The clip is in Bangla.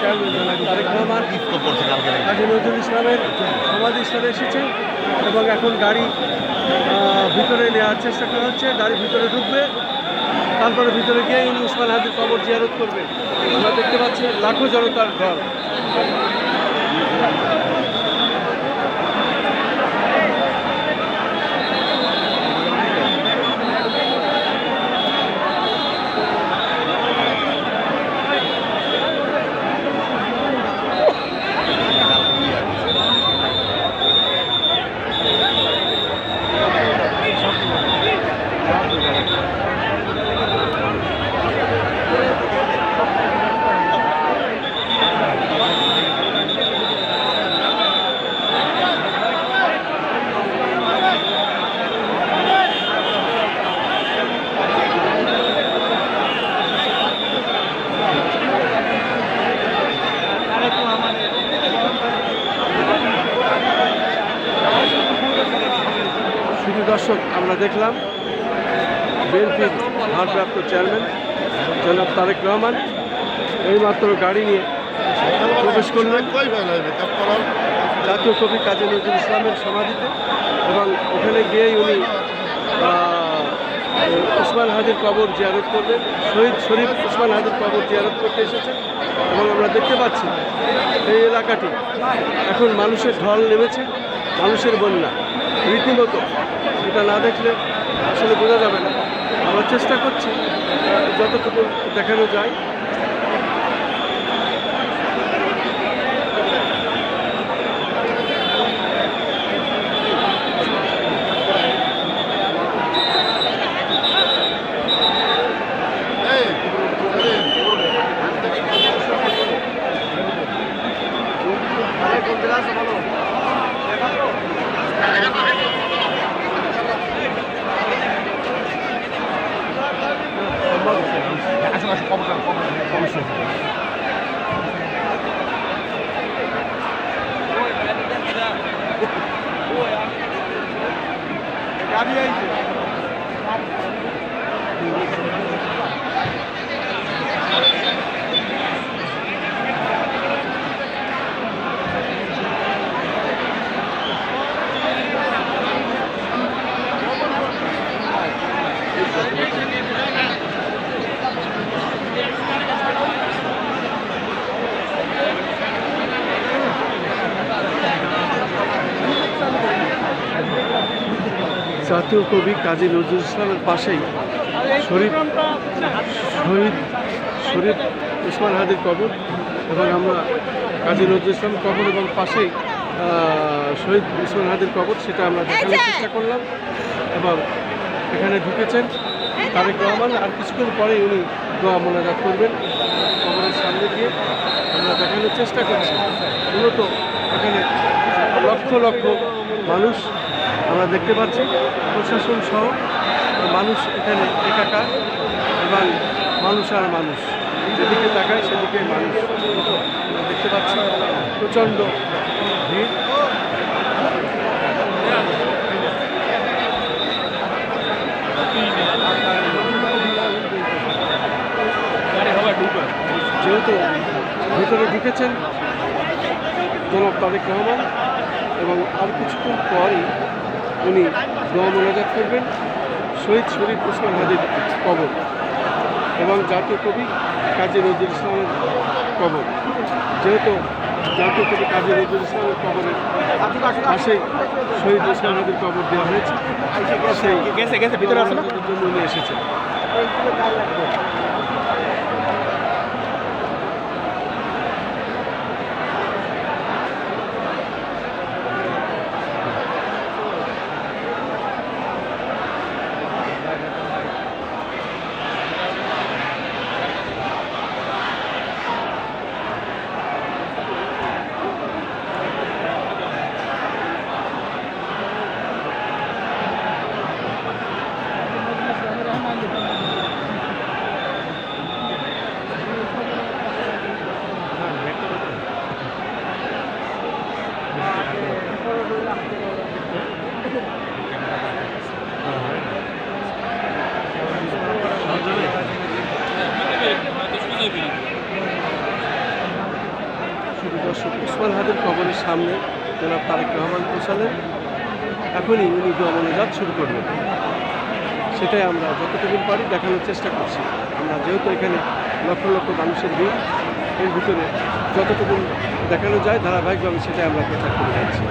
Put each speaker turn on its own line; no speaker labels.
চেয়ারম্যান জনাব তারেক রহমান কাজী নজরুল ইসলামের সমাধিস্থলে এসেছেন এবং এখন গাড়ি ভিতরে নেওয়ার চেষ্টা করা হচ্ছে। গাড়ি ভিতরে ঢুকবে, তারপরে ভিতরে গিয়ে উনি উসমান হাদির কবর জিয়ারত করবে। আমরা দেখতে পাচ্ছি লাখো জনতার ঢল। দর্শক, আমরা দেখলাম বিএনপির ভারপ্রাপ্ত চেয়ারম্যান জনাব তারেক রহমান এইমাত্র গাড়ি নিয়ে প্রবেশ করলেন জাতীয় কবি কাজী নজরুল ইসলামের সমাধিতে এবং ওখানে গিয়েই উনি উসমান হাদির কবর জিয়ারত করবেন। শহীদ শরীফ উসমান হাদির কবর জিয়ারত করতে এসেছেন এবং আমরা দেখতে পাচ্ছি এই এলাকাটি এখন মানুষের ঢল নেমেছে, মানুষের বন্যা রীতিমতো। এটা না দেখলে আসলে বোঝা যাবে না। আমরা চেষ্টা করছি যতটুকু দেখানো যায়। জাতীয় কবি কাজী নজরুল ইসলামের পাশেই শহীদ উসমান হাদির কবর এবং আমরা কাজী নজরুল ইসলাম কবর এবং পাশেই শহীদ উসমান হাদির কবর, সেটা আমরা দেখানোর চেষ্টা করলাম। এবং এখানে ঢুকেছেন তারেক রহমান। আর কিছুক্ষণ পরেই উনি দোয়া মোনাজাত করবেন কবরের সামনে গিয়ে। আমরা দেখানোর চেষ্টা করছি মূলত এখানে লক্ষ লক্ষ মানুষ আমরা দেখতে পাচ্ছি, প্রশাসন সহ মানুষ এখানে একাকার এবং মানুষ আর মানুষ, যেদিকে তাকায় সেদিকে মানুষ আমরা দেখতে পাচ্ছি। প্রচণ্ড ভিড়। যেহেতু ভিতরে ঢুকেছেন জনাব তারেক রহমান এবং আর কিছুক্ষণ পরই উনি দোয়া মোনাজাত করবেন শহীদ শরীফ উসমান হাদির কবর এবং জাতীয় কবি কাজী নজরুল ইসলামের কবর। যেহেতু জাতীয় কবি কাজী নজরুল ইসলামের কবরের পাশেই শহীদ উসমান হাদির কবর দেওয়া হয়েছে, সেই ভিতরে জন্য উনি এসেছেন। দর্শক উসমান হাদির কবরের সামনে জনাব তারেক রহমান পৌঁছালেন, এখনই উনি দোয়া মোনাজাত শুরু করবেন। সেটাই আমরা যতটুকু পারি দেখানোর চেষ্টা করছি। আমরা যেহেতু এখানে লক্ষ লক্ষ মানুষের ভিড়, এর ভিতরে যতটুকু দেখানো যায় ধারাবাহিকভাবে সেটাই আমরা প্রচার করে যাচ্ছি।